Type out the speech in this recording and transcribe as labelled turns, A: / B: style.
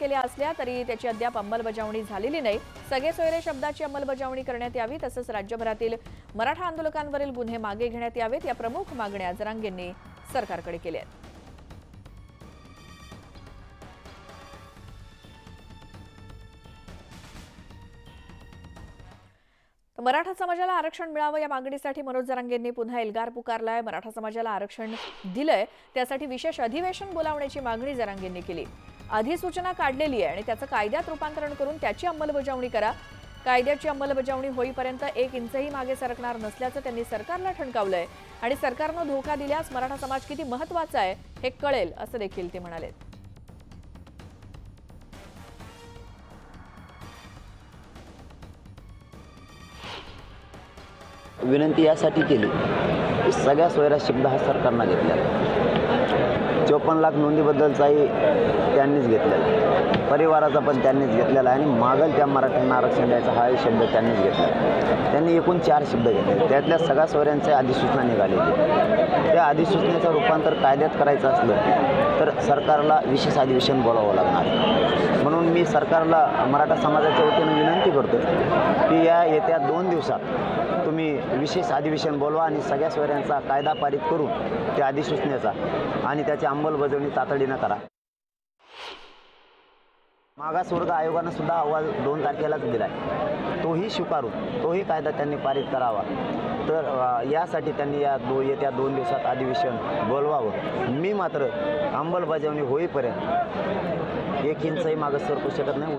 A: केल्या असल्या तरी त्याची अद्याप अंमलबजावणी झालेली नाही। सगळे सोयरे शब्दाची अंमलबजावणी करण्यात यावी, तसंच राज्यभरातील मराठा आंदोलकांवरील गुन्हे मागे घेण्यात यावेत, या प्रमुख मागण्या जरांगेंनी सरकारकडे केल्या आहेत। मराठा समाजाला आरक्षण मिळावं या मागणीसाठी मनोज जरांगेंनी पुन्हा एल्गार पुकारलाय। मराठा समाजाला आरक्षण दिलंय त्यासाठी विशेष अधिवेशन बोलावण्याची मागणी जरांगेंनी केली। अधिसूचना काढलेली आहे आणि त्याचं कायद्यात रूपांतरण करून त्याची अंमलबजावणी करा। कायद्याची अंमलबजावणी होईपर्यंत 1 इंचही मागे सरकणार नसल्याचं त्यांनी सरकारला ठणकावलंय आणि सरकारनं धोका दिल्यास मराठा समाज किती महत्त्वाचा आहे हे कळेल असं देखील ते म्हणाले।
B: विनंती यासाठी केली की सगळ्या सोयरा शब्द हा सरकारनं घेतलेला, 54 लाख नोंदीबद्दलचाही त्यांनीच घेतलेला, परिवाराचा पण त्यांनीच घेतलेला आणि मागल त्या मराठ्यांना आरक्षण द्यायचा हाही शब्द त्यांनीच घेतला। त्यांनी एकूण 4 शब्द घेतले, त्यातल्या सगळ्या सोयऱ्यांच्या अधिसूचना निघालेली। त्या अधिसूचनेचं रूपांतर कायद्यात करायचं असलं तर सरकारला विशेष अधिवेशन बोलावं लागणार। म्हणून मी सरकारला मराठा समाजाच्या वतीनं विनंती करतो की या येत्या 2 दिवसात तुम्ही विशेष अधिवेशन बोलवा आणि सगळ्या सोयऱ्यांचा कायदा पारित करून त्या अधिसूचनेचा आणि त्याची अंमलबजावणी तातडीनं करा। मागासवर्ग आयोगानं सुद्धा अहवाल 2 तारखेलाच दिलाय, तोही स्वीकारून तोही कायदा त्यांनी पारित करावा। तर यासाठी त्यांनी येत्या 2 दिवसात अधिवेशन बोलवावं। मी मात्र अंमलबजावणी होईपर्यंत 1 इंचही मागे सरकू शकत नाही।